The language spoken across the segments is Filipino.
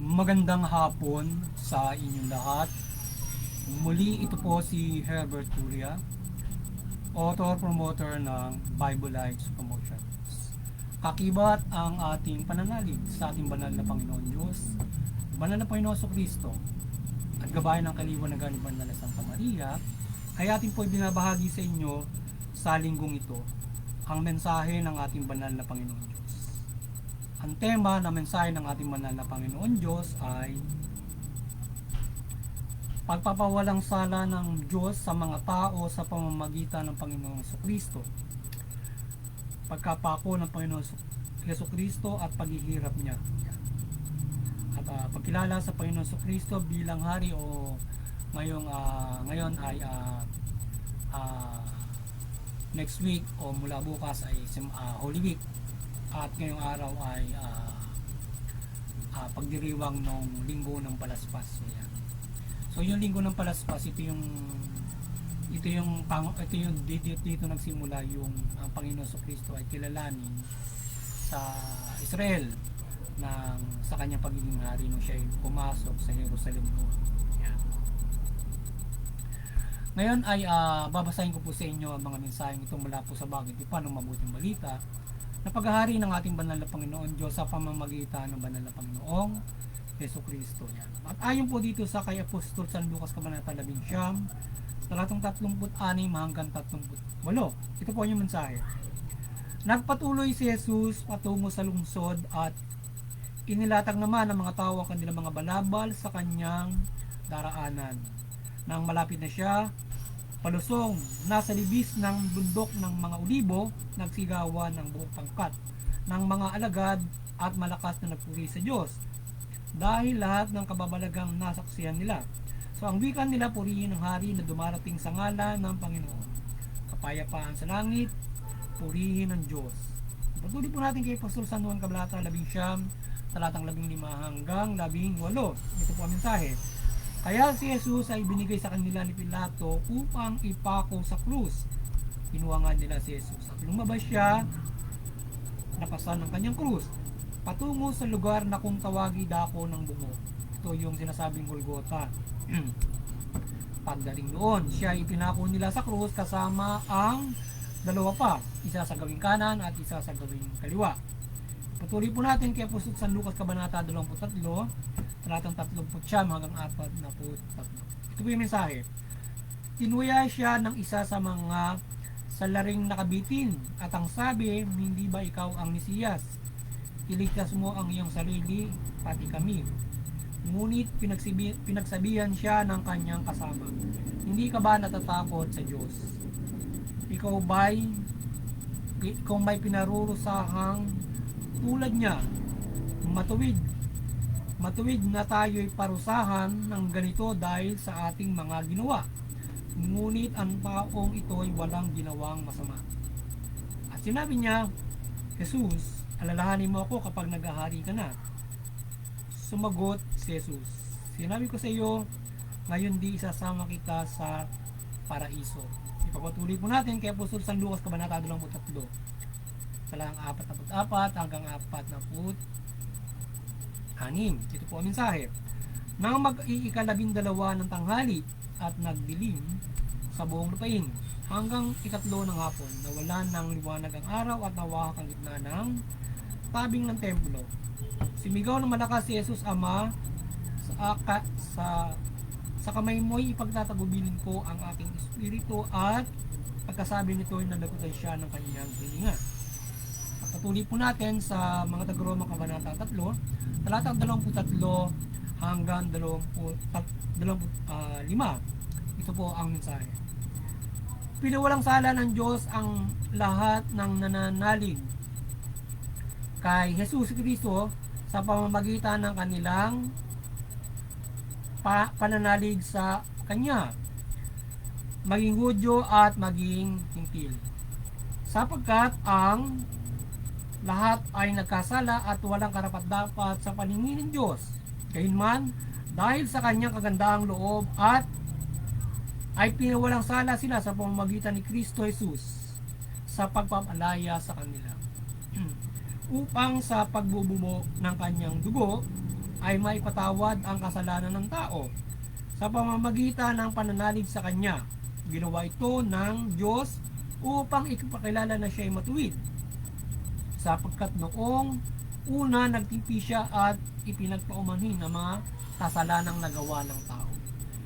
Magandang hapon sa inyong lahat. Muli ito po si Herbert Turia, author-promoter ng Bible Lives Promotions. Kakibat ang ating pananalig sa ating banal na Panginoon Diyos, banal na Panginoon Kristo, at gabayan ng kaliwanagan ni Banal na Santa Maria, ay ating po binabahagi sa inyo sa linggong ito ang mensahe ng ating banal na Panginoon Diyos. Ang tema na mensahe ng ating banal na Panginoon Diyos ay pagpapawalang sala ng Diyos sa mga tao sa pamamagitan ng Panginoong Kristo. Pagkapako ng Panginoong Kristo at paghihirap niya. At pagkilala sa Panginoong Kristo bilang hari o ngayon ay next week o mula bukas ay Holy Week. At ngayong araw ay pagdiriwang ng linggo ng Palaspas. So yung linggo ng Palaspas, ito yung dito nagsimula yung ang Panginoon Kristo ay kilalanin sa Israel sa kanyang pagiging hari nung siya ay pumasok sa Jerusalem noon. Yan. Ngayon ay babasahin ko po sa inyo ang mga mensaheng ito mula po sa Bagong Tipan ng Mabuting Balita na paghahari ng ating banal na Panginoon Diyos sa pamamagitan ng banal na Panginoong Yesu Kristo. Yan. At ayon po dito sa kay Apostol San Lucas Kabanata 11, talatang 36 hanggang 38. Ito po yung mensahe. Nagpatuloy si Jesus patungo sa lungsod at inilatag naman ng mga tao ang kanilang mga balabal sa kanyang daraanan. Nang malapit na siya, palusong, nasa libis ng bundok ng mga ulibo, nagsigawan ng buong pangkat ng mga alagad at malakas na nagpuri sa Diyos dahil lahat ng kababalagang nasaksihan nila. So ang wikan nila, purihin ang hari na dumarating sa ngalan ng Panginoon. Kapayapaan sa langit, purihin ang Diyos. Patuloy po natin kay Apostol San Juan Kabanata 11, talatang 15 hanggang 18. Ito po ang mensahe. Kaya si Jesus ay binigay sa kanila ni Pilato upang ipako sa krus. Kinuha nga nila si Jesus at lumabas siya, napasan ng kanyang krus patungo sa lugar na kung tawagi dako ng bungo. Ito yung sinasabing Golgota. Pagdating doon, siya ipinako nila sa krus kasama ang dalawa pa, isa sa gawing kanan at isa sa gawing kaliwa. Patuloy po natin kay Apostol San Lucas Kabanata 23, talatang 39 hanggang 43. Ito po yung mensahe. Tinuya siya ng isa sa mga salaring nakabitin at ang sabi, hindi ba ikaw ang Mesiyas? Iligtas mo ang iyong sarili, pati kami. Ngunit pinagsabihan siya ng kanyang kasama, hindi ka ba natatakot sa Diyos? Ikaw may pinarurusahang tulad niya, matuwid na tayo'y parusahan ng ganito dahil sa ating mga ginawa. Ngunit ang taong ito'y walang ginawang masama. At sinabi niya, Jesus, alalahanin mo ako kapag naghahari ka na. Sumagot si Jesus, sinabi ko sa iyo, ngayon di isasama kita sa paraiso. Ipagpatuloy po natin kay Apostol San Lucas Kabanata 23, talatang 44 hanggang 46. Ito po ang mensahe. Nang mag-iikalabindalawa ng tanghali at nagdilim sa buong lupain hanggang ikatlo ng hapon, nawalan ng liwanag ang araw at nawahak ang gitna ng tabing ng templo. Sumigaw ng malakas si Jesus, Ama, sa kamay mo'y ipagtatagubilin ko ang aking espiritu, at pagkasabi nito'y nalagutan siya ng kanyang hininga. Patuloy po natin sa mga Taga-Roma Kabanata 3, talatang 23 hanggang 25. Ito po ang mensahe. Pinawalang sala ng Diyos ang lahat ng nananalig kay Jesus Kristo sa pamamagitan ng kanilang pananalig sa Kanya, maging Hudyo at maging Hintil. Sapagkat ang lahat ay nagkasala at walang karapat-dapat sa paningin ng Diyos. Gayunman, dahil sa kanyang kagandaang loob at ay pinawalang sala sila sa pamamagitan ni Kristo Jesus sa pagpapalaya sa kanila. Upang sa pagbububo ng kanyang dugo ay maipatawad ang kasalanan ng tao sa pamamagitan ng pananalig sa Kanya. Ginawa ito ng Diyos upang ipakilala na siya ay matuwid, sapagkat noong una nagtimpi siya at ipinagpaumanhin ang mga kasalanang nagawa ng tao.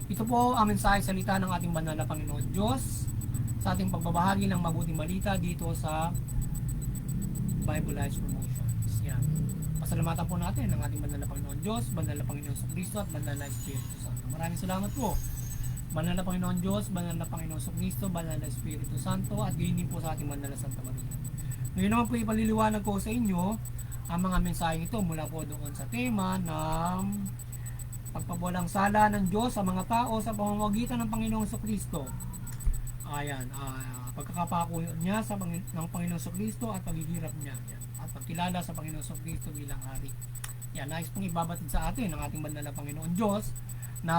Ito po ang mensahe salita ng ating banal na Panginoon Diyos sa ating pagbabahagi ng mabuting balita dito sa Bible Lives Promotions. Yan. Pasalamatan po natin ang ating banal na Panginoon Diyos, banal na Panginoon Kristo at banal na Espiritu Santo. Maraming salamat po. Banal na Panginoon Diyos, banal na Panginoon Kristo, banal na Espiritu Santo, at gayon din po sa ating banal na Santa Maria. Ngayon naman po ipaliliwanag ko sa inyo ang mga mensaheng ito mula po doon sa tema ng pagpabuwalang sala ng Diyos sa mga tao sa pamamagitan ng Panginoong Kristo. Ayan, pagkakapako niya ng Panginoong Kristo at paghihirap niya. Yan. At pagkilala sa Panginoong Kristo bilang hari. Yan, nais pong ibabatid sa atin ng ating banal na Panginoon Diyos na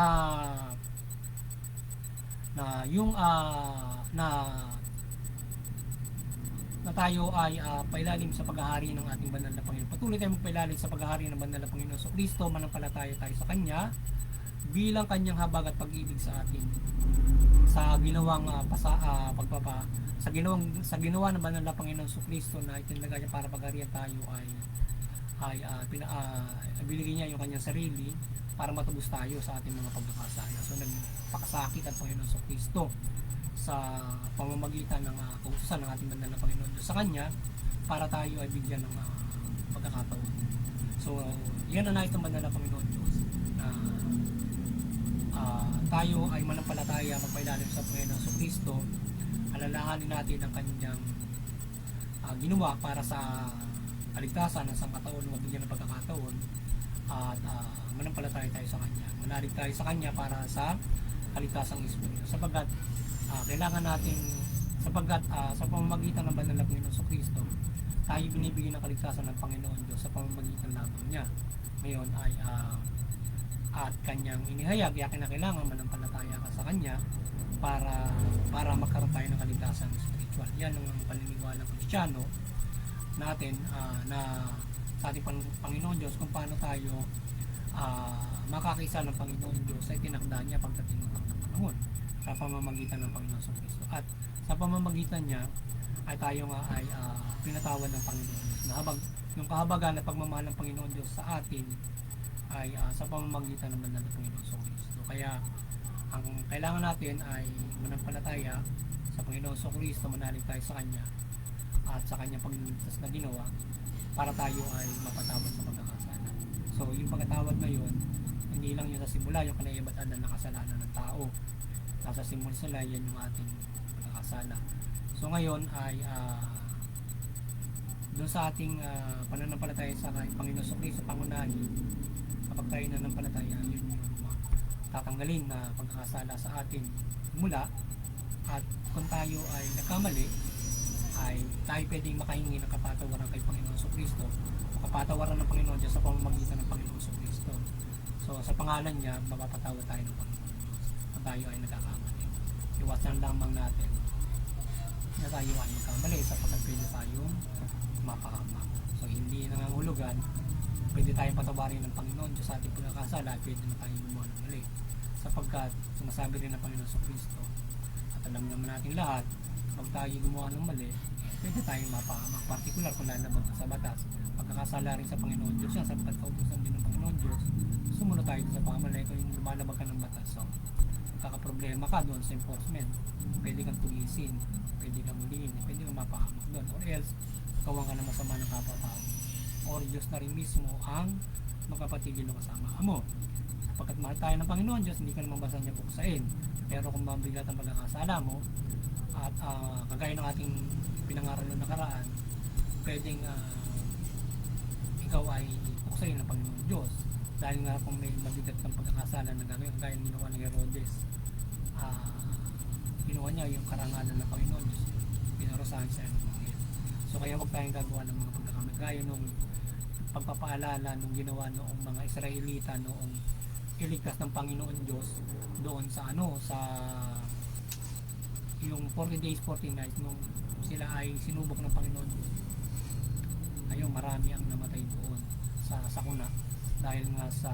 tayo ay pailalim sa paghahari ng ating banal na Panginoon. Patuloy tayong magpailalim sa paghahari ng banal na Panginoon sa Kristo, manampalataya tayo sa Kanya bilang Kanyang habag at pag-ibig sa atin. Sa ginawang sa ginawa ng banal na Panginoon sa Kristo na itinalaga niya para pagharian tayo ay binigay niya yung Kanyang sarili para matubos tayo sa ating mga pagkakasala. So nagpakasakit ang Panginoon sa Kristo sa pamamagitan ng kautusan ng ating banal na Panginoon Diyos sa Kanya para tayo ay bigyan ng pagkakataon. So yan ang nais ng banal na Panginoon Diyos na tayo ay manampalataya, magpailalim sa Panginoon sa Kristo, alalahanin natin ang Kanyang ginawa para sa kaligtasan ng sangkataon, mabigyan ng pagkakataon, at manampalataya tayo sa Kanya, manalig tayo sa Kanya para sa kaligtasang Espiritu, sapagkat kailangan natin, sa pamamagitan ng banal na Panginoon sa Kristo, tayo binibigyan ng kaligtasan ng Panginoon Diyos sa pamamagitan lamang niya. Ngayon ay at Kanyang inihayag, kaya kailangan manampalataya ka sa Kanya para magkaroon tayo ng kaligtasan spiritual. Yan ang paniniwala ng Kristiyano natin na sa ating Panginoon Diyos, kung paano tayo makakaisa ng Panginoon Diyos ay tinakda niya pagdating ng panahon sa pamamagitan ng Panginoon sa Kristo. At sa pamamagitan niya ay tayo nga ay pinatawad ng Panginoon Diyos. Yung kahabagan at pagmamahal ng Panginoon Diyos sa atin ay sa pamamagitan ng banal na Panginoon sa Kristo. Kaya ang kailangan natin ay manampalataya sa Panginoon sa Kristo, manalig tayo sa Kanya at sa Kanyang pagliligtas na ginawa para tayo ay mapatawad sa pagkakasala. So yung pagkatawad na yun, hindi lang yun sa simula, yung kanaibat-adan na kasalanan ng tao. Nasa simula sila, yan yung ating pagkakasala. So ngayon ay doon sa ating pananampalataya sa Panginoon sa Kristo, pangunahin, kapag tayo nananampalataya, yun yung tatanggalin na pagkakasala sa atin mula, at kung tayo ay nagkamali, ay tayo pwedeng makahingi ng kapatawaran kay Panginoon sa Kristo, kapatawaran ng Panginoon Diyos sa pamamagitan ng Panginoon sa Kristo. So sa pangalan niya, mapapatawad tayo ng Panginoon Diyos kung tayo ay nagkakamali. Iwasan lamang natin na tayo ay magkamali sapagkat pwede tayong mapahamak. So hindi nangangahulugan pwede tayong patawarin ng Panginoon Diyos sa ating pagkakasala, pwede na tayong gumawa ng mali, sapagkat sinasabi rin ng Panginoon sa Kristo at alam naman natin lahat, pag tayo gumawa ng mali, pwede tayong mapahamak, particular kung lalabag sa batas. Pagkakasala rin sa Panginoon Diyos yan, sapagkat kautusan din ng Panginoon Diyos, sumunod tayo sa pamamalay kung yung lumalabag ka ng batas. So kakaproblema ka doon sa enforcement, pwede kang tulisin, pwede kang muliin, pwede kang mapahamak doon, or else kawan ka na masama ng kapatao, or Diyos na rin mismo ang magpapatigil ng kasama mo. Sapagkat mahal tayo ng Panginoon Diyos, hindi ka naman basta niya puksain. Pero kung mabigat ang pagkakasala mo, at kagaya ng ating pinangaral ng nakaraan, pwedeng ikaw ay puksain ng Panginoon Diyos. Dahil nga kung may mabigat ng pagkakasala na gagawin, kagaya ng ginawa ni Herodes, ginawa niya yung karangalan ng Panginoon Diyos, pinarusahan siya ng mga. So kaya huwag tayong gagawa ng mga pagkakamali. Gaya nung pagpapaalala nung ginawa noong mga Israelita noong iligtas ng Panginoon Diyos doon sa yung 40 days 40 nights nung sila ay sinubok ng Panginoon Diyos. Ayun, marami ang namatay doon sa sakuna dahil nga sa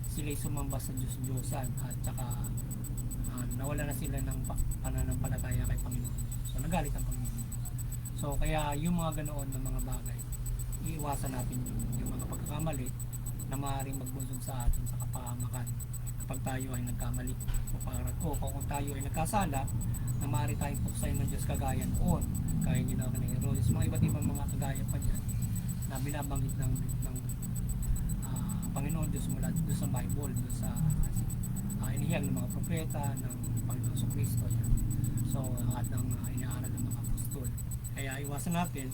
sila'y sumamba sa Diyos-Diyosan at saka nawala na sila ng pananampalataya kay Panginoon. So nagalit ang Panginoon. So kaya yung mga ganoon na mga bagay, iiwasan natin yung mga pagkakamali na maaaring magbunsod sa atin sa kapahamakan kapag tayo ay nagkamali o kung tayo ay nagkasala na maaari tayong puksain ng Diyos kagaya noon, kaya ginawa ni Herodes, mga iba't ibang mga kagaya pa dyan na binabanggit ng Panginoon Diyos mula doon sa Bible, doon sa inihayag ng mga propeta ng Panginoon Kristo yan. So at ng inaaral ng mga apostol. Kaya iwasan natin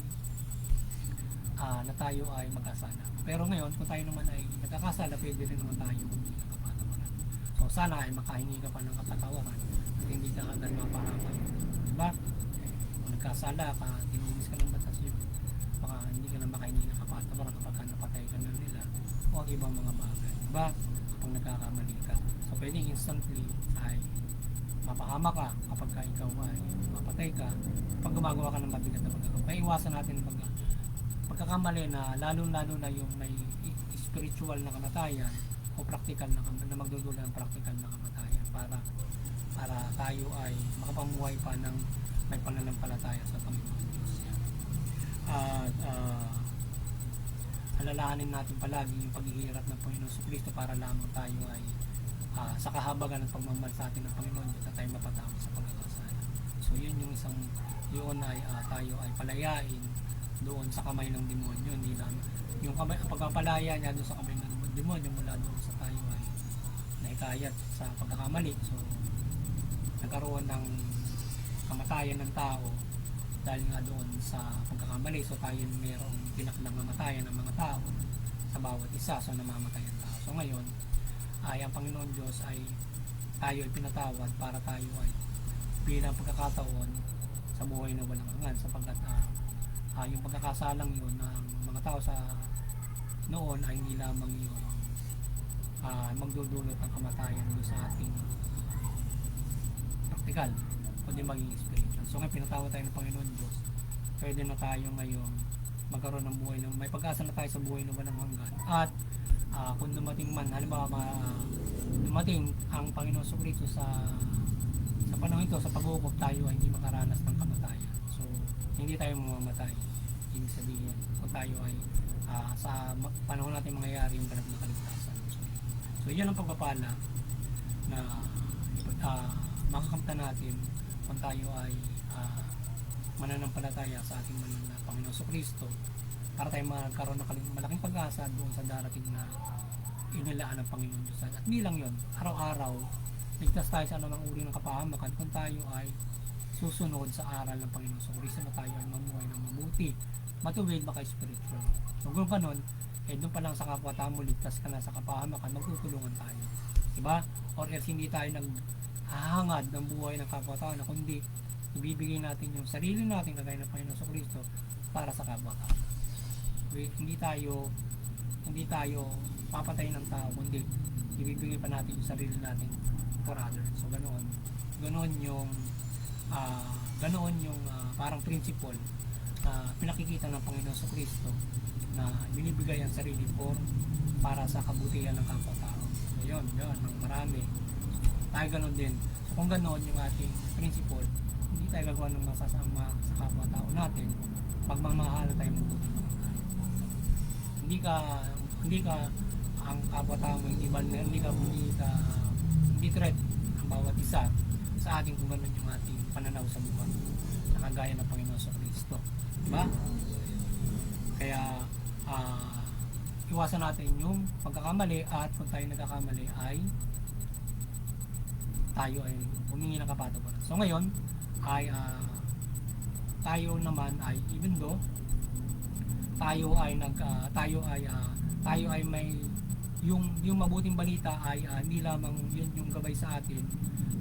na tayo ay magkasala. Pero ngayon, kung tayo naman ay nagkakasala, pwede rin naman tayo humingi ng kapatawaran. So sana ay makahingi ka pa ng kapatawaran at hindi ka agad mapahamak. Diba? Kung nagkasala ka, tinumis ka ng batas yun, baka hindi ka na makahingi ng kapatawaran kapag napatay ka na nila o ang ibang mga bagay. Diba? Kapag nagkakamali ka. So pwedeng instantly ay mapahama ka kapag ikaw ay mapatay ka pag gumagawa ka ng mabigat na pagkakamali. Kaya iwasan natin pagkakamali na lalo-lalo na yung may spiritual na kamatayan o practical na magdudulot ng practical na kamatayan para tayo ay makapamuhay pa ng may pananampalataya sa Panginoon Diyos. At alalahanin natin palagi yung paghihirap ng Panginoon Kristo para lamang tayo ay sa kahabagan ng pagmamahal sa atin ng Panginoon Diyos at tayo mapatawad sa pagkakasala. So yun yung isang yun ay tayo ay palayain doon sa kamay ng demonyo. Hindi lang yung kamay, pagpapalaya niya doon sa kamay ng demonyo mula doon sa tayo ay naikayat sa pagkakamali. So nagkaroon ng kamatayan ng tao dahil nga doon sa pagkakamali. So tayo mayroong tinakdang kamatayan ng mga tao sa bawat isa. So namamatay ang tao. So ngayon ay ang Panginoon Diyos ay tayo ay pinatawad para tayo ay bilang pagkakataon sa buhay na walang hanggan, sapagkat yung pagkakasalang yun ng mga tao sa noon ay hindi lamang yun magdudulot ng kamatayan doon sa ating praktikal kundi maging spiritual. So ngayon pinatawad tayo ng Panginoon Diyos, pwede na tayo ngayon magkaroon ng buhay na may pag-asa na tayo sa buhay na walang hanggan. At kung dumating man, halimbawa dumating ang Panginoon Kristo sa panahon ito, sa pag-uukob, tayo ay hindi makaranas ng kamatayan. So hindi tayo mamamatay. Ibig sabihin, kung tayo ay sa panahon natin mangyayari yung ganap na kaligtasan. So yan ang pagpapala na makakamta natin kung tayo ay mananampalataya sa ating manong na Panginoon Kristo, para tayo magkaroon ng malaking pag-asa doon sa darating na inilaan ng Panginoon Diyos. At bilang yon, araw-araw ligtas tayo sa anumang uri ng kapahamakan kung tayo ay susunod sa aral ng Panginoon Kristo, na tayo ay mamuhay ng mabuti, matuwid, baka spiritual. So kung ganon, doon pa lang sa kapwa-tao mo, ligtas ka na sa kapahamakan, magtutulungan tayo, diba? Or else hindi tayo naghahangad ng buhay ng kapwa-tao, na kundi ibibigay natin yung sarili natin kagaya ng Panginoon Kristo para sa kapwa-tao. Hindi tayo papatay ng tao, kundi ibibigay pa natin yung sarili natin for others. So ganoon yung parang principle pinakikita ng Panginoon Kristo, na binibigay ang sarili para sa kabutihan ng kapwa-tao. So yun, ng marami. Tayo ganoon din. So kung ganoon yung ating principle, hindi tayo gagawa ng masasama sa kapwa-tao natin, pagmamahal tayo mabuti naman tayo. Hindi ka ang kapwa-tao mo, hindi threat ang bawat isa sa ating kung gano'n yung ating pananaw sa buhay, nakagaya ng Panginoon Kristo, diba? Kaya iwasan natin yung pagkakamali, at kung tayo nagkakamali ay tayo ay humingi ng kapatawaran. So ngayon ay tayo naman ay, even though tayo ay may yung mabuting balita ay hindi lamang yun yung gabay sa atin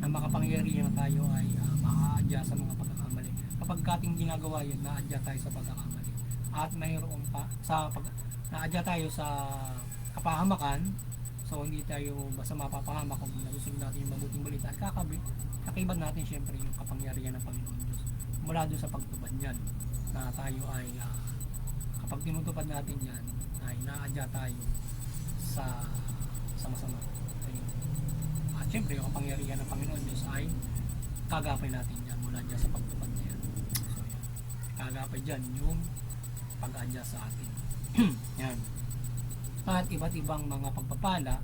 na makapangyarihan na tayo ay maaadya sa mga pagkakamali. Kapag ating ginagawa yun, naadya tayo sa pagkakamali. At mayroon pa naadya tayo sa kapahamakan. So hindi tayo basta mapapahamak kung nagusunod natin yung mabuting balita, at kakaiban natin syempre yung kapangyarihan ng Panginoon Diyos mula doon sa pagtupad niyan, na tayo ay kapag tinutupad natin yan ay naadya tayo sa masama. Ayun. At syempre yung kapangyarihan ng Panginoon Diyos ay kagapay natin yan mula dyan sa pagtupad na yan. So yan, kagapay dyan yung pag-adjust sa atin. Yan. At iba't ibang mga pagpapala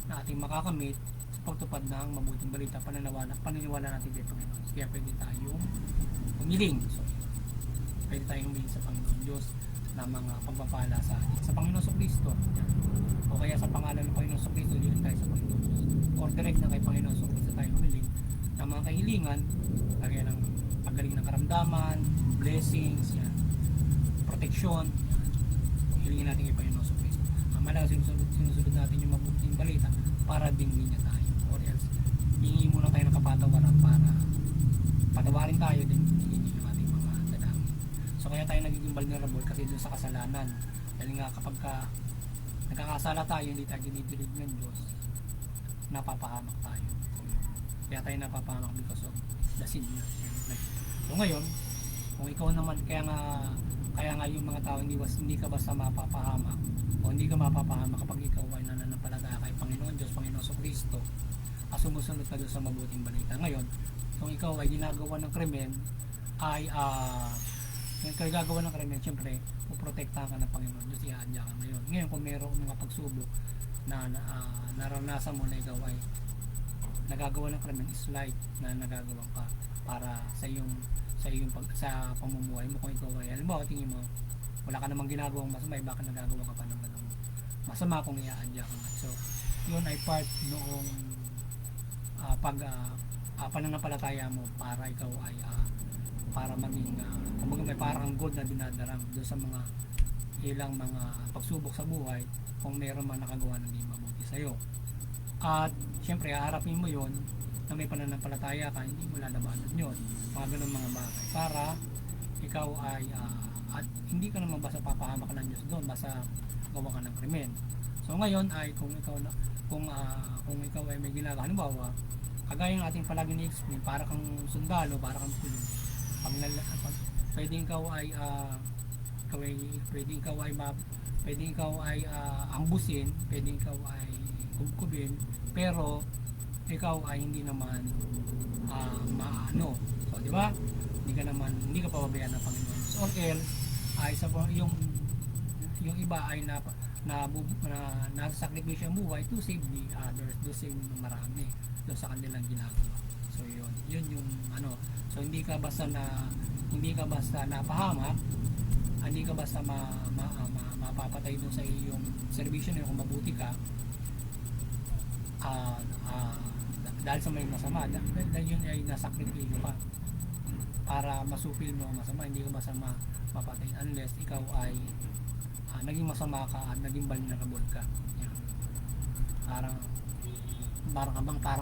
na ating makakamit sa pagtupad ng mabuting balita, paniniwala natin kay Panginoon. Kaya pwede tayong humiling. So, pwede tayong humiling sa Panginoon Diyos na mga pagpapala sa atin. Sa Panginoon sa Kristo. Yan. O kaya sa pangalan ng Panginoon sa Kristo, humiling tayo sa Panginoon Diyos. Or direct na kay Panginoon sa Kristo tayo humiling ng mga kahilingan, kagaya ng paggaling ng karamdaman, blessings, yan, proteksyon, yan. Hilingin natin kay Panginoon sa Kristo. Ang malaga sinusunod natin yung mabuting balita para dinggin niya tayo. Or else, hihingi muna tayo ng kapatawaran para patawarin tayo din yung ating mga dalangin. So kaya tayo nagiging vulnerable kasi dun sa kasalanan. Dahil nga kapag nagkakasala tayo, hindi tayo dinidilig ng Diyos, napapahamak tayo. Kaya tayo napapahamak because of the sin niya. So ngayon, kung ikaw naman, kaya nga yung mga tao hindi ka basta mapapahamak o hindi ka mapapahamak kapag ikaw ay nananampalataya kay Panginoon Diyos, Panginoon sa Kristo, at sumusunod ka doon sa mabuting balita. Ngayon, kung ikaw ay ginagawa ng krimen, yung gagawa ng krimen, siyempre, puprotektahan ka ng Panginoon Diyos, iaadya ka ngayon. Ngayon, kung mayroong mga pagsubok na naranasan mo na ikaw ay nagagawa ng krimen, is light na nagagawa ka para sa sa pamumuhay mo. Kung ikaw ay, alam mo, tingin mo, wala ka namang ginagawang masama, bakit nagagawa ka pa ng ganong masama kung iaadya ka nga. So, yun ay part noong pananampalataya mo para ikaw ay para maging kumbaga may parang gold na dinadarang doon sa mga ilang mga pagsubok sa buhay kung meron man nakagawa ng hindi mabuti sa'yo. At syempre haharapin mo yon na may pananampalataya ka, hindi mo lalabanan yun, mga ganun mga bagay para ikaw ay at hindi ka naman basta papahamak ng Diyos doon, basta gawa ka ng krimen. So ngayon ay kung kung ikaw ay may ginagawa, halimbawa kagaya ng ating palagi ni-explain, para kang sundalo, para kang pulis, pwedeng ikaw ay ambusin, pwedeng ikaw ay kubkubin, pero ikaw ay hindi naman maano. So di ba? Hindi ka pababayaan ng Panginoon. So else ay yung iba ay nasakripisyo ang buhay to save the others, to save marami doon sa kanilang ginagawa. So yun yung ano. So hindi ka basta napahamak, hindi ka basta mapapatay doon sa iyong servisyo na kung mabuti ka dahil sa may masama, dahil yun ay nasakripisyo pa para masupil mo ang masama. Hindi ka basta mapatay unless ikaw ay naging masama ka at naging vulnerable ka. Yan. Parang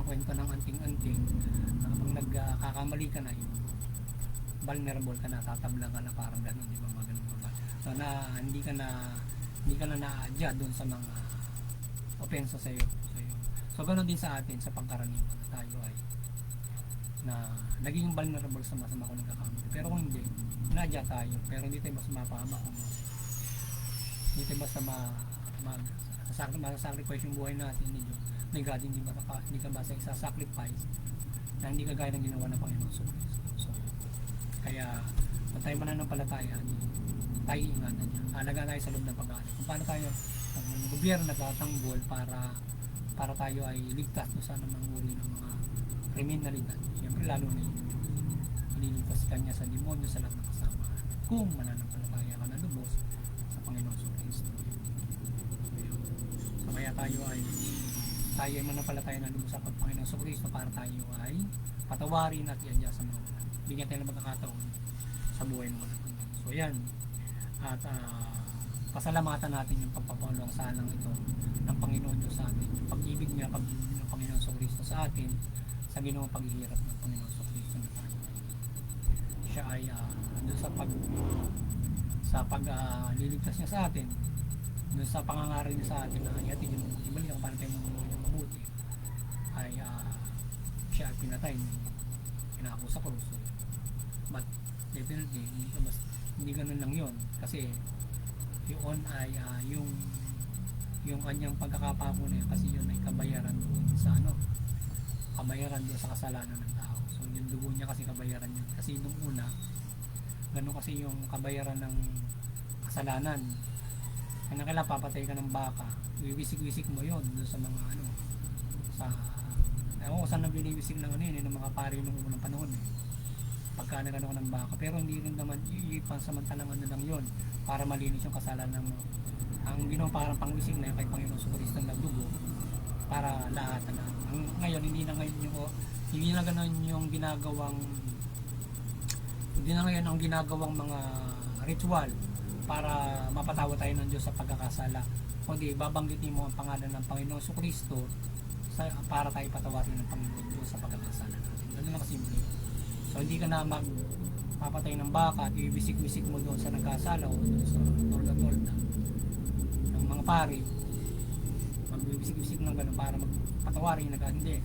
kwento ng anting-anting na kapag nagkakamali ka na yun, vulnerable ka na, tatablang ka na, parang ganun, di ba, mga ganun mga. So hindi ka na na-adya doon sa mga opensa sa iyo. So ganun din sa atin sa pagkaraniwan na tayo ay na naging vulnerable sa masama kung nagkakamali. Pero kung hindi, na-adya tayo, pero hindi tayo basta mapahamak kung hindi tayo basta masasacrifice yung buhay natin ni Diyos. May God, hindi ka basta isa-sacrifice na hindi kagaya ng ginawa ng Panginoon sa Kristo. So, kaya kung tayo mananampalataya, tayo ingatan niya. Alaga tayo sa loob ng pag-aaral. Kung paano tayo, ang gobyerno nagtatanggol para tayo ay ligtas doon sa anumang uri ng mga kriminalidad. Siyempre lalo na yun, ililigtas ka niya sa demonyo, sa lahat ng kasama. Kung mananampalataya ka na lubos sa Panginoon sa Kristo. So, kaya tayo ay manampalataya na lubos sa Panginoon sa Kristo para tayo ay patawarin at i-adya sa mga bigyan tayo ng magkakataon sa buhay ng mga Panginoon. So yan, at pasalamatan natin yung pagpapaulang salang ito ng Panginoon Diyos sa atin, yung pag-ibig niya, pag-ibig ng Panginoon sa Kristo sa atin, sa ginawang paghihirap ng Panginoon sa Kristo na tayo. Siya ay doon sa pagliligtas niya sa atin, doon sa pangangaral niya sa atin na ihatid yung mabuti balik, kung paano tayo mabuhay ng mabuti, ay siya ay pinatay, pinako sa krus. But definitely hindi ganun lang yun, kasi yun ay yung kanyang pagkakapako na yun, kasi yun ay kabayaran doon sa kabayaran doon sa kasalanan ng tao. So yung dugo niya kasi kabayaran yun, kasi nung una ganun kasi yung kabayaran ng kasalanan. Kaya kailangan papatay ka ng baka, iwisik-wisik mo yun doon sa mga sa ewan ko saan na biniwisik ng ng mga pari nung unang panahon pagka nagano ka ng baka, pero hindi rin naman ipansamantalang lang yun para malinis yung kasalanan mo. Ang ginawa parang pangwisik na yung kay Panginoon Jesucristo na dugo para lahat na. Ngayon hindi na ganun yung ginagawang mga ritual para mapatawa tayo ng Diyos sa pagkakasala, kundi babanggitin mo ang pangalan ng Panginoon Jesucristo para tayo patawarin ng Panginoon Diyos sa pagkakasala natin. Ganun lang kasimple. So hindi ka na magpapatay ng baka at iwisik-wisik mo doon sa nagkasala o doon sa tolda-tolda ng mga pari, magwiwisik-wisik ng gano'n para magpatawarin na hindi.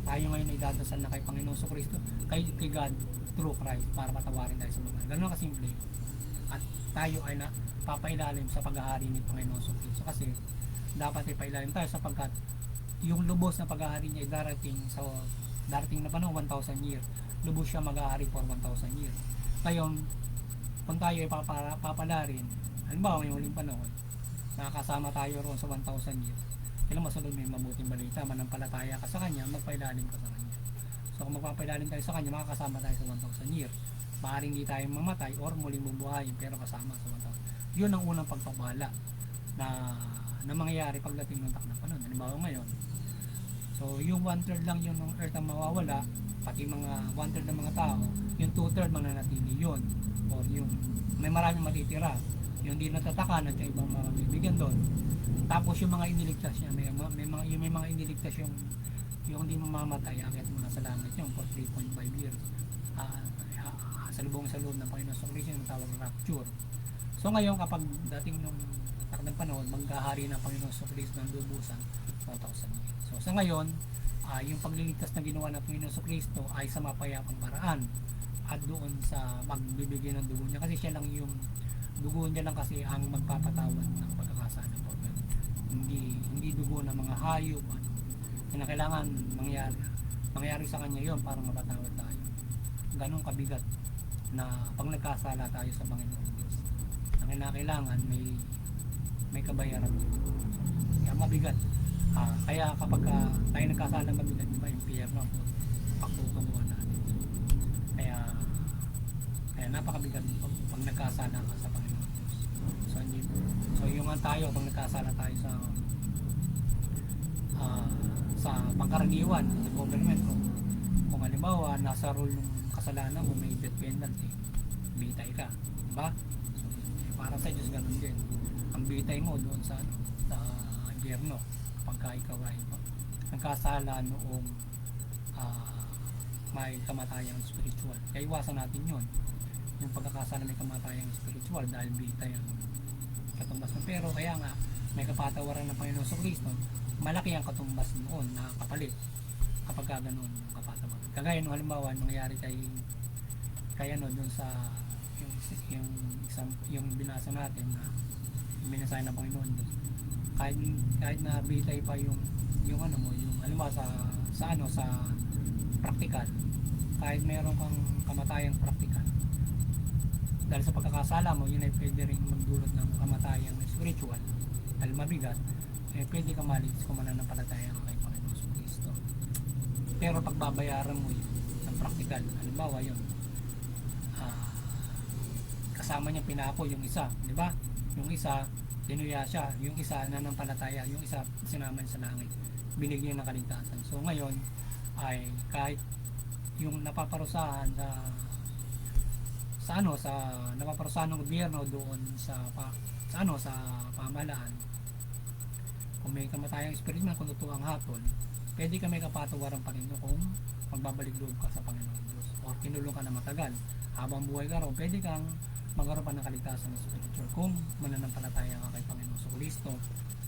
Tayo ngayon ay dadasal na kay Panginoon Jesucristo, kay God through Christ, para patawarin tayo sa mga gano'n kasimple. At tayo ay papailalim sa paghahari ni Panginoon Jesucristo, kasi dapat ipailalim tayo sapagkat yung lubos na paghahari niya ay darating na panahon 1,000 years. Lubos siya mag-ahari for 1,000 years. Ngayon, kung tayo ay papalarin, halimbawa may huling panahon, nakakasama tayo roon sa 1,000 years, kailan masunod may mabuting balita, manampalataya ka sa Kanya, magpailalim ka sa Kanya. So kung magpapailalim tayo sa Kanya, makakasama tayo sa 1,000 years. Maaaring hindi tayo mamatay or muling bubuhayin, pero kasama sa 1,000. Yun ang unang pagpapala na mangyayari pagdating ng takdang panahon. Halimbawa ngayon, so yung 1/3 lang yun ng earth ang mawawala, pati mga 1/3 ng mga tao, yung 2/3 mananatili yun, or yung may maraming matitira, yung di natatakan at yung ibang mga bibigyan doon. Tapos yung mga iniligtas niya, may mga iniligtas yung hindi mamamatay, akit mo na sa langit yung for 3.5 years, salubong sa loob ng Panginoon sa Kristo, yung tawag rapture. So ngayon, kapag dating nung takdang panahon, maghahari ng Panginoon sa Kristo ng lubusan 1,000 years. So sa ngayon, yung pagliligtas na ginawa ng Panginoon sa Kristo ay sa mapayapang paraan at doon sa magbibigay ng dugo niya, kasi siya lang yung dugo niya lang kasi ang magpapatawad ng pagkakasala po. Hindi dugo ng mga hayop na kailangan mangyari sa kanya yon para mapatawad tayo. Ganong kabigat na pag nagkasala tayo sa Panginoon Diyos, na kailangan may kabayaran din. Kaya mabigat. Kaya kapag tayo nagkasala mabigat, diba, yung pierno po pagtutunguhan natin. Kaya napakabigat pag nagkasala ka sa Panginoon Diyos. So yung tayo, pag nagkasala tayo sa pangkaraniwan ng government, kung halimbawa nasa rule ng kasalanan mo, may death penalty, bitay ka, diba? So, para sa Diyos ganun din, ang bitay mo doon sa impyerno kapag ikaw ay nagkasala noong may kamatayang spiritual. Kaya iwasan natin yon, yung pagkakasala may kamatayang spiritual, dahil bitay ang katumbas mo. Pero kaya nga may kapatawaran ng Panginoon sa Kristo, malaki ang katumbas noon na kapalit kapag ganoon yung kapatawaran. Kagaya nung halimbawa nangyayari kay doon sa yung binasa natin na binasahin ng Panginoon, kahit na bitay pa yung halimbawa sa praktikal, kahit mayroon kang kamatayang praktikal, dahil sa pagkakasala mo, yun ay pwede rin magdulot ng kamatayang spiritual, dahil mabigat, pwede ka maligtas kung mananampalataya ka kay Panginoon Jesucristo. Pero pagbabayaran mo yun ng praktikal, halimbawa yun, kasama niya pinako yung isa, di ba? Yung isa tinuya siya, yung isa nanampalataya, yung isa sinama niya sa langit, binigyan ng kaligtasan. So ngayon ay kahit yung napaparusahan sa napaparusahan ng gobyerno doon sa pamahalaan, kung may kamatayang espiritu man, kung totoo ang hatol, pwede ka may kapatawaran pa rin kung magbabalik loob ka sa Panginoon Diyos, o kinulong ka na matagal, habang buhay ka ron, pwede kang magkaroon pa ng kaligtasan ng spiritual kung mananampalataya ka kay Panginoon Jesucristo,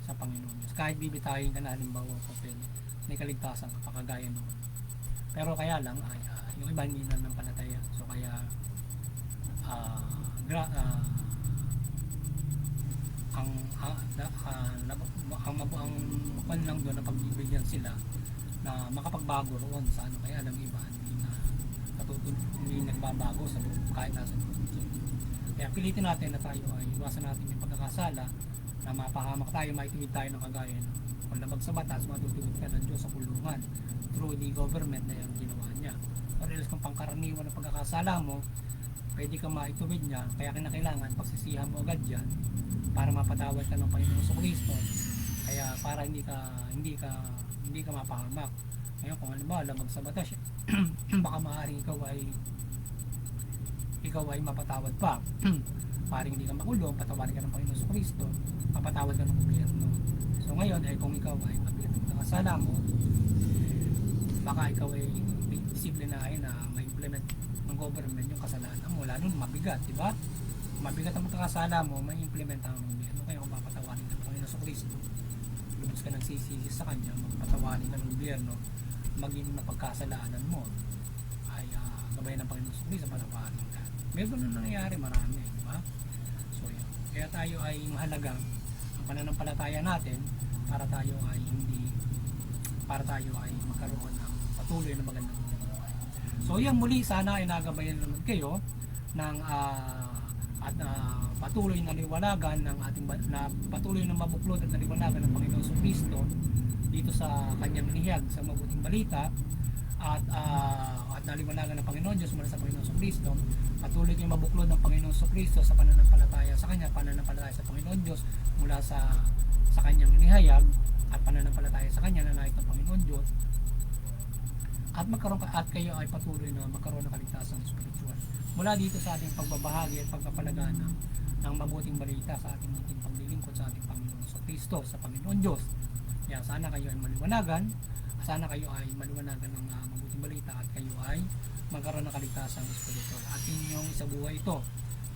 sa Panginoon Diyos. Kahit bibitayin ka na, halimbawa, kung pwede, may kaligtasan ka kagaya noon. Pero kaya lang yung iba hindi nananampalataya, so kaya ang kwan lang doon na pagbibigyan sila na makapagbago roon sa ano, kaya alam iba hindi nagbabago sa kahit nasa loob. Kaya pilitin natin na tayo ay iwasan natin yung pagkakasala, na mapahamak tayo, maituwid tayo ng kagaya ng kung labag sa batas, matutuwid ka ng Diyos sa kulungan through the government na yung ginawa niya. Or else kung pangkaraniwan ng pagkakasala mo, pwede ka maituwid niya, kaya kinakailangan pagsisihan mo agad yan para mapatawad ka ng Panginoong Jesucristo, kaya para hindi ka mapahamak. Ngayon kung halimbawa labag sa batas baka maaaring ikaw ay mapatawad pa para hindi ka makulong, patawarin ka ng Panginoong Jesucristo, mapatawad ka ng gobyerno. So ngayon ay kung ikaw ay mabigat ng pagkakasala mo, baka ikaw ay disiplinahin na ma-implement ng government yung kasalanan mo, lalo na mabigat, di ba? Mabigat ang pagkakasala mo, may implement ang gobyerno. Kaya kung papatawarin ka ng Panginoong Jesucristo, lubos ka ng sisisi sa Kanya, magpatawarin ka ng gobyerno, maging na pagkasalaan mo ay gabayan ng Panginoong Jesucristo, patawarin ka. May ganun nangyayari, marami, di ba? So yun. Kaya tayo ay mahalaga ang pananampalataya natin para tayo ay magkaroon ng patuloy na magandang buhay. So yan, muli sana ay nagabayan naman kayo ng patuloy na liwanagan ng ating patuloy na mabuklod at naliwanagan ng Panginoong Jesucristo dito sa kanyang nihiyag sa mabuting balita, at naliwanagan ng Panginoon Diyos mula sa Panginoong Jesucristo. Patuloy kayong mabuklod ng Panginoong Jesucristo sa pananampalataya sa Kanya, pananampalataya sa Panginoon Diyos mula sa kanyang nihayag, at pananampalataya sa Kanya na nais ng Panginoon Diyos, at kayo ay patuloy na magkaroon ng kaligtasan spiritual mula dito sa ating pagbabahagi at pagpapalagana ng mabuting balita sa ating munting paglilingkod sa ating Panginoon Jesucristo, sa Panginoon Diyos. Kaya sana kayo ay maliwanagan ng mabuting balita, at kayo ay magkaroon ng kaligtasan spiritual. At inyong isabuhay ito,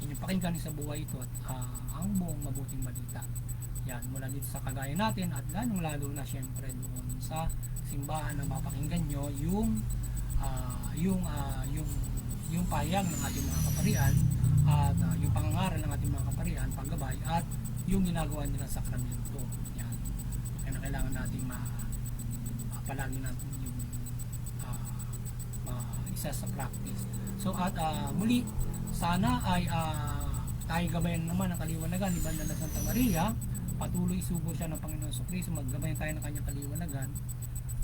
inyong pakinggan isabuhay ito at ang buong mabuting balita. Yan, mula dito sa kagaya natin, at lalong lalo na syempre doon sa simbahan na mapakinggan nyo yung pahayag ng ating mga kaparian, at yung pangangaral ng ating mga kaparian, paggabay, at yung ginagawa nila sa sakramento. Yan. Kaya na kailangan natin palagi natin yung isa sa practice. So at muli, sana ay tayo gabayan naman ng kaliwanagan ni Banda na Santa Maria. Patuloy isugo siya ng Panginoon Jesucristo, maggabayan tayo ng kanyang kaliwanagan,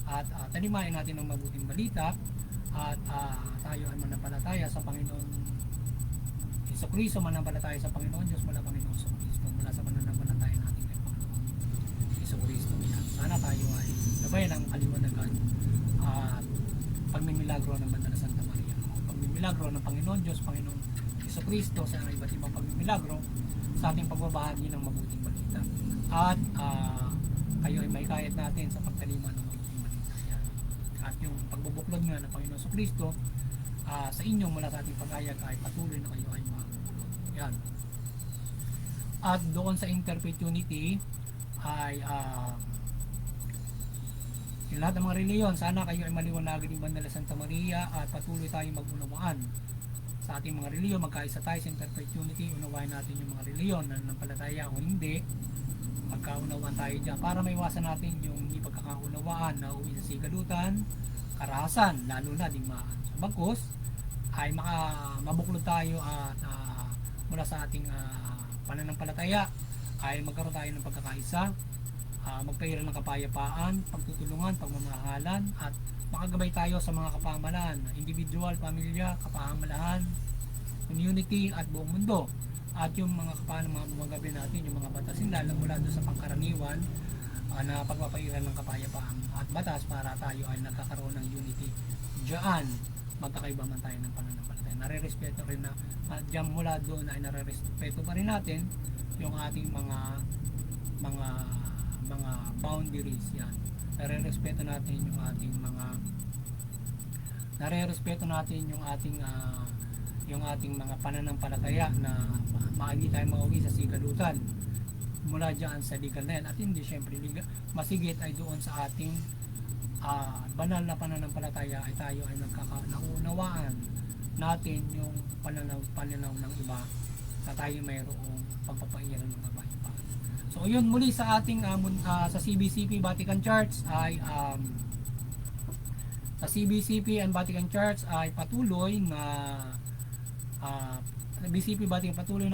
at talimayan natin ng mabuting balita, at tayo ay manampalataya sa Panginoon Jesucristo, manampalataya sa Panginoon Diyos mula Panginoon Jesucristo, mula sa pananampalataya natin kay Panginoon Jesucristo. Sana tayo ay gabayan ng kaliwanagan at pagmimilagro ng Banda na Santa Maria, pagmimilagro ng Panginoon Diyos, Panginoon Jesucristo sa iba't ibang pagmimilagro sa ating pagbabahagi ng mabuting balita, at kayo ay may kayat natin sa pagtalima ng mabuting balita. Yan. At yung pagbubuklod nga ng Panginoon Jesucristo sa inyo mula sa ating pag-ayag ay patuloy na kayo ay mabuklod. Yan. At doon sa Interfaith Unity ay yung lahat ng mga reliyon, sana kayo ay maliwanagan ng Banda na Santa Maria, at patuloy tayong mag-unawaan sa ating mga reliyon. Magkaisa tayo sa Interfaith Unity, unawain natin yung mga reliyon na nanampalataya o hindi, magkaunawaan tayo dyan para maiwasan natin yung hindi pagkakaunawaan na uwi sa sigalutan, karahasan, lalo na digmaan. Sa bagkus ay mabuklod tayo, at mula sa ating pananampalataya ay magkaroon tayo ng pagkakaisa, magkaroon ng kapayapaan, pagtutulungan, pagmamahalan, at makagabay tayo sa mga kapamalan, individual, pamilya, kapamalan, community, at buong mundo. At yung mga mga bumagabi natin, yung mga batasin, lalo mula doon sa pangkaraniwan na pagpapairal ng kapayapaan at batas, para tayo ay nagkakaroon ng unity diyan, magkakaiba man tayo ng pananampalataya. Nare-respeto rin na diyan, mula doon ay nare-respeto pa rin natin yung ating mga boundaries. Yan, nare-respeto natin yung ating mga pananampalataya, na hindi tayo mauwi sa sigalutan mula dyan sa legal na yan. At hindi syempre masigit ay doon sa ating banal na pananampalataya ay tayo ay naunawaan natin yung pananaw ng iba, na tayo mayroong pagpapairal ng kapayapaan. So yun, muli sa ating sa CBCP Vatican Church ay sa CBCP and Vatican Church ay patuloy na BCP Vatican patuloy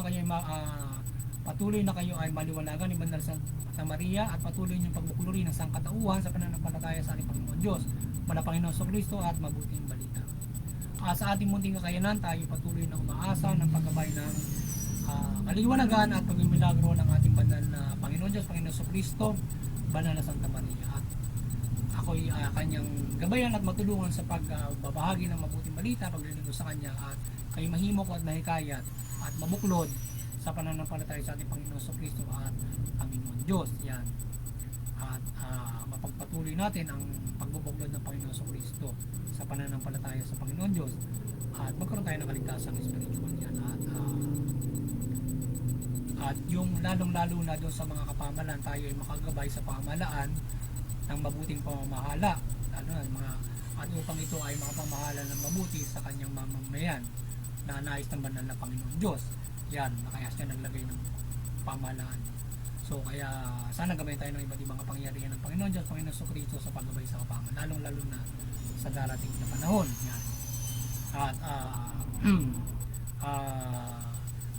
na kayo ay maliwanagan ni Banal Santa Maria at patuloy niyong pagbukluri ng sangkatauhan sa pananampalataya sa ating Panginoon Diyos, mula Panginoon Kristo at mabuting balita. Sa ating munting kakayanan, tayo patuloy na umaasa ng paggabay ng kaliwanagan at pagmimilagro ng ating banal na Panginoon Diyos, Panginoon Kristo, Banal na Santa Maria. At ako'y kanyang gabayan at matulungan sa pagbabahagi ng mabuting balita, paglilingkod sa kanya, at kayo mahimok at mahikayat at mabuklod sa pananampalataya sa ating Panginoon Kristo at Panginoon Diyos. Yan. At mapagpatuloy natin ang pagbubuklod ng Panginoon Kristo sa pananampalataya sa Panginoon Diyos at magkaroon tayo ng kaligtasang spiritual. Yan. At yung lalong-lalo na doon sa mga kapamalan, tayo ay makagabay sa pamahalaan ng mabuting pamamahala, lalo na mga, at upang ito ay makapamahala ng mabuti sa kanyang mamamayan na nais ng banal na Panginoon Diyos. Yan, kaya siya naglagay ng pamahalaan. So kaya sana gabayan tayo ng iba't ibang kapangyarihan ng Panginoon Diyos, Panginoon Kristo sa paggabay sa kapamalan, lalong-lalo na sa darating na panahon. Yan.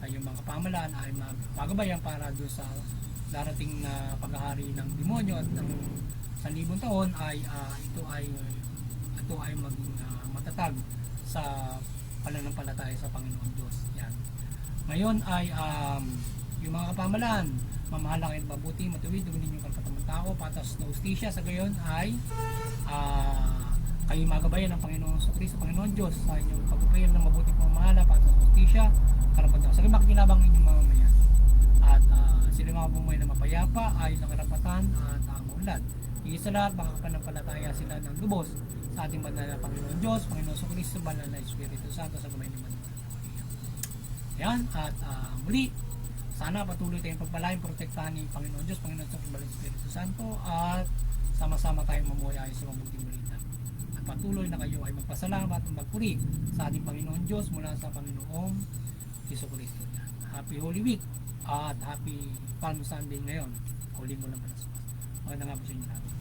At yung mga pamahalaan ay magabayan para doon sa darating na paghahari ng demonyo at ng 1,000 taon ay ito ay maging matatag sa pananampalataya sa Panginoon Diyos. Yan. Ngayon ay yung mga kapamahalaan, mamahala kayo mabuti, matuwid, duminin yung kalpatamang tao, patas na ustisya, sa gayon ay kayo magabayan ng Panginoon Kristo, Panginoon Diyos sa inyong pagpapayan ng mabuting pamamahala, patas na ustisya, karapatan. Sa gayon makikinabang inyong mamamayan. At sila mga bumay na mapayapa ay nakarapatan at maunlad. Higit sa lahat, makakapanampalataya sila ng lubos sa ating banal na Panginoon Diyos, Panginoon Kristo, banal na Espiritu Santo sa gamay naman. Yan, at muli, sana patuloy tayong pagpalain, protektahan ni Panginoon Diyos, Panginoon sa banal na Espiritu Santo, at sama-sama tayong mamuhay ayon sa mabuting balita. At patuloy na kayo ay magpasalamat at magpuri sa ating Panginoon Diyos mula sa Panginoong Hesus Kristo. Happy Holy Week at Happy Palm Sunday ngayon. Huli mo lang pala sa Magandang hapon sa inyo lahat.